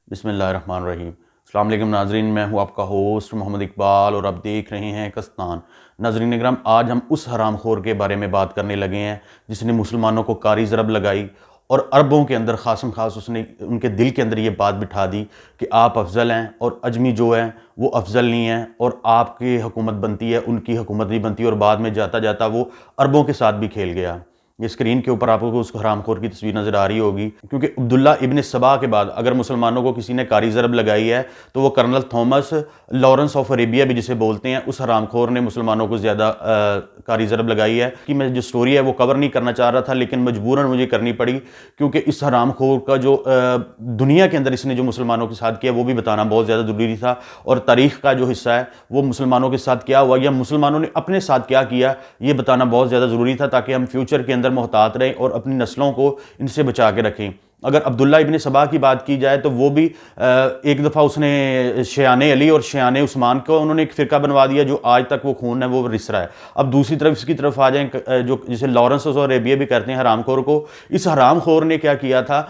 بسم اللہ الرحمن الرحیم۔ السلام علیکم ناظرین، میں ہوں آپ کا ہوسٹ محمد اقبال اور آپ دیکھ رہے ہیں کستان۔ ناظرین اکرام، آج ہم اس حرام خور کے بارے میں بات کرنے لگے ہیں جس نے مسلمانوں کو کاری ضرب لگائی اور عربوں کے اندر خاصم خاص اس نے ان کے دل کے اندر یہ بات بٹھا دی کہ آپ افضل ہیں اور اجمی جو ہیں وہ افضل نہیں ہیں، اور آپ کی حکومت بنتی ہے ان کی حکومت نہیں بنتی، اور بعد میں جاتا جاتا وہ عربوں کے ساتھ بھی کھیل گیا۔ یہ اسکرین کے اوپر آپ کو اس حرام خور کی تصویر نظر آ رہی ہوگی، کیونکہ عبداللہ ابن سبا کے بعد اگر مسلمانوں کو کسی نے کاری ضرب لگائی ہے تو وہ colonel Thomas Lawrence of Arabia بھی جسے بولتے ہیں، اس حرام خور نے مسلمانوں کو زیادہ کاری ضرب لگائی ہے۔ کہ میں جو سٹوری ہے وہ کور نہیں کرنا چاہ رہا تھا، لیکن مجبوراً مجھے کرنی پڑی، کیونکہ اس حرام خور کا جو دنیا کے اندر اس نے جو مسلمانوں کے ساتھ کیا وہ بھی بتانا بہت زیادہ ضروری تھا، اور تاریخ کا جو حصہ ہے وہ مسلمانوں کے ساتھ کیا ہوا یا مسلمانوں نے اپنے ساتھ کیا کیا یہ بتانا بہت زیادہ ضروری تھا، تاکہ ہم فیوچر کے اندر محتاط رہیں اور اپنی نسلوں کو ان سے بچا کے رکھیں۔ اگر عبداللہ ابن سبا کی بات کی جائے تو وہ بھی ایک دفعہ اس نے شیعان علی اور شیعان عثمان کو انہوں نے ایک فرقہ بنوا دیا جو آج تک وہ خون ہے وہ رس رہا ہے۔ اب دوسری طرف اس کی طرف آ جائیں جو جسے لارنس اور عربیہ بھی کرتے ہیں حرام خور کو، اس حرام خور نے کیا کیا تھا،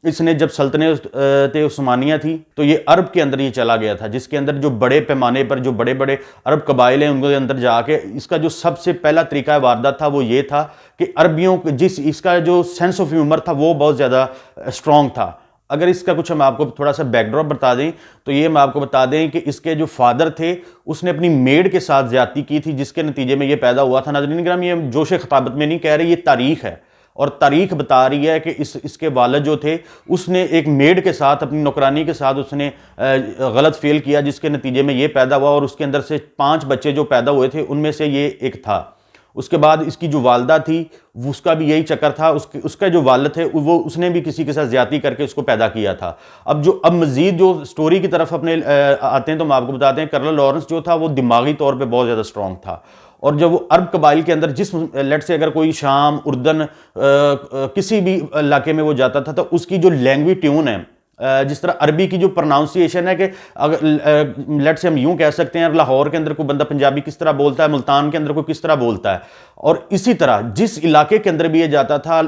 اس نے جب سلطنت عثمانیہ تھی تو یہ عرب کے اندر یہ چلا گیا تھا، جس کے اندر جو بڑے پیمانے پر جو بڑے بڑے عرب قبائل ہیں ان کے اندر جا کے اس کا جو سب سے پہلا طریقہ واردات تھا وہ یہ تھا کہ عربیوں اس کا جو سینس آف ہیومر تھا وہ بہت زیادہ اسٹرانگ تھا۔ اگر اس کا کچھ ہم آپ کو تھوڑا سا بیک ڈراپ بتا دیں تو یہ ہم آپ کو بتا دیں کہ اس کے جو فادر تھے اس نے اپنی میڈ کے ساتھ زیادتی کی تھی، جس کے نتیجے میں یہ پیدا ہوا تھا۔ ناظرین کرام، یہ جوش خطابت میں نہیں کہہ رہے، یہ تاریخ ہے، اور تاریخ بتا رہی ہے کہ اس کے والد جو تھے اس نے ایک میڈ کے ساتھ اپنی نوکرانی کے ساتھ اس نے غلط فعل کیا، جس کے نتیجے میں یہ پیدا ہوا، اور اس کے اندر سے 5 بچے جو پیدا ہوئے تھے ان میں سے یہ ایک تھا۔ اس کے بعد اس کی جو والدہ تھی اس کا بھی یہی چکر تھا، اس کا جو والد تھے اس نے بھی کسی کے ساتھ زیادتی کر کے اس کو پیدا کیا تھا۔ اب مزید جو سٹوری کی طرف اپنے آتے ہیں تو ہم آپ کو بتاتے ہیں کرنل لارنس جو تھا وہ دماغی طور پہ بہت زیادہ اسٹرانگ تھا، اور جب وہ عرب قبائل کے اندر جس لیٹ سے اگر کوئی شام، اردن، کسی بھی علاقے میں وہ جاتا تھا تو اس کی جو لینگویج ٹیون ہے، جس طرح عربی کی جو پروناؤنسیشن ہے کہ اگر لیٹ سے ہم یوں کہہ سکتے ہیں لاہور کے اندر کوئی بندہ پنجابی کس طرح بولتا ہے، ملتان کے اندر کوئی کس طرح بولتا ہے، اور اسی طرح جس علاقے کے اندر بھی یہ جاتا تھا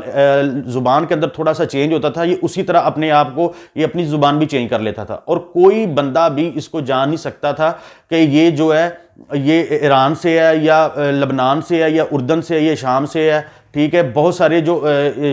زبان کے اندر تھوڑا سا چینج ہوتا تھا، یہ اسی طرح اپنے آپ کو یہ اپنی زبان بھی چینج کر لیتا تھا، اور کوئی بندہ بھی اس کو جان نہیں سکتا تھا کہ یہ جو ہے یہ ایران سے ہے یا لبنان سے ہے یا اردن سے ہے یا شام سے ہے۔ ٹھیک ہے، بہت سارے جو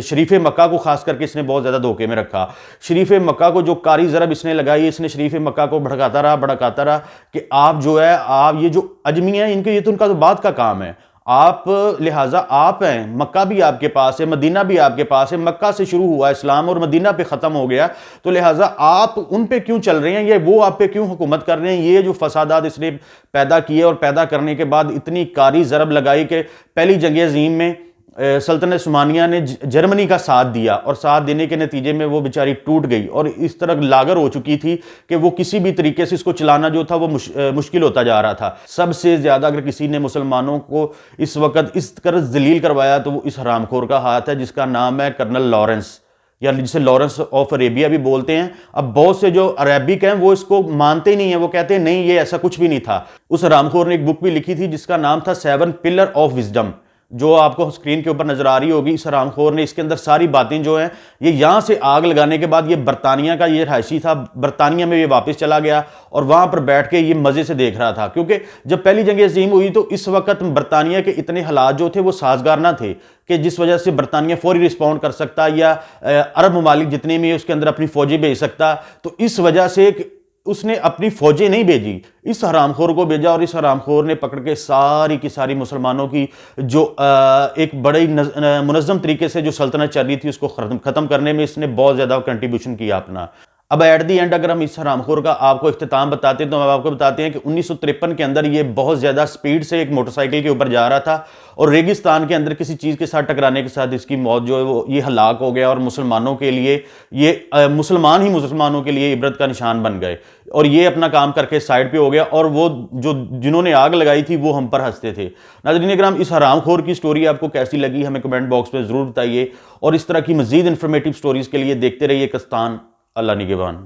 شریف مکہ کو خاص کر کے اس نے بہت زیادہ دھوکے میں رکھا۔ شریف مکہ کو جو کاری ضرب اس نے لگائی، اس نے شریف مکہ کو بھڑکاتا رہا کہ آپ جو ہے آپ یہ جو اجمی ہیں یہ تو ان کا تو بعد کا کام ہے، آپ لہٰذا آپ ہیں، مکہ بھی آپ کے پاس ہے، مدینہ بھی آپ کے پاس ہے، مکہ سے شروع ہوا اسلام اور مدینہ پہ ختم ہو گیا، تو لہٰذا آپ ان پہ کیوں چل رہے ہیں، یہ وہ آپ پہ کیوں حکومت کر رہے ہیں۔ یہ جو فسادات اس نے پیدا کیے اور پیدا کرنے کے بعد اتنی کاری ضرب لگائی کہ پہلی جنگ عظیم میں سلطنت عثمانیہ نے جرمنی کا ساتھ دیا، اور ساتھ دینے کے نتیجے میں وہ بیچاری ٹوٹ گئی اور اس طرح لاغر ہو چکی تھی کہ وہ کسی بھی طریقے سے اس کو چلانا جو تھا وہ مشکل ہوتا جا رہا تھا۔ سب سے زیادہ اگر کسی نے مسلمانوں کو اس وقت اس طرح ذلیل کروایا تو وہ اس حرام خور کا ہاتھ ہے، جس کا نام ہے کرنل لارنس، یا جسے لارنس آف عربیہ بھی بولتے ہیں۔ اب بہت سے جو عربک ہیں وہ اس کو مانتے نہیں ہیں، وہ کہتے ہیں نہیں یہ ایسا کچھ بھی نہیں تھا۔ اس حرام خور نے ایک بک بھی لکھی تھی جس کا نام تھا 7 پلر آف وزڈم، جو آپ کو اسکرین کے اوپر نظر آ رہی ہوگی۔ اس حرام خور نے اس کے اندر ساری باتیں جو ہیں یہ یہاں سے آگ لگانے کے بعد، یہ برطانیہ کا یہ رہائشی تھا، برطانیہ میں یہ واپس چلا گیا اور وہاں پر بیٹھ کے یہ مزے سے دیکھ رہا تھا، کیونکہ جب پہلی جنگ عظیم ہوئی تو اس وقت برطانیہ کے اتنے حالات جو تھے وہ سازگار نہ تھے کہ جس وجہ سے برطانیہ فوری رسپونڈ کر سکتا یا عرب ممالک جتنے میں اس کے اندر اپنی فوجیں بھیج سکتا، تو اس وجہ سے اس نے اپنی فوجیں نہیں بھیجی، اس حرام خور کو بھیجا، اور اس حرام خور نے پکڑ کے ساری کی ساری مسلمانوں کی جو ایک بڑی منظم طریقے سے جو سلطنت چل رہی تھی اس کو ختم کرنے میں اس نے بہت زیادہ کنٹریبیوشن کیا اپنا۔ اب ایٹ دی اینڈ اگر ہم اس حرام خور کا آپ کو اختتام بتاتے ہیں تو ہم آپ کو بتاتے ہیں کہ 1953 کے اندر یہ بہت زیادہ سپیڈ سے ایک موٹر سائیکل کے اوپر جا رہا تھا اور ریگستان کے اندر کسی چیز کے ساتھ ٹکرانے کے ساتھ اس کی موت جو ہے وہ یہ ہلاک ہو گیا، اور مسلمانوں کے لیے یہ مسلمان ہی مسلمانوں کے لیے عبرت کا نشان بن گئے، اور یہ اپنا کام کر کے سائڈ پہ ہو گیا، اور وہ جنہوں نے آگ لگائی تھی وہ ہم پر ہنستے تھے۔ ناظرین اکرام، اس حرام خور کی سٹوری آپ کو کیسی لگی ہمیں کمنٹ باکس میں ضرور بتائیے، اور اس طرح کی مزید انفارمیٹیو سٹوریز کے لیے دیکھتے رہیے کستان۔ اللہ نگہبان۔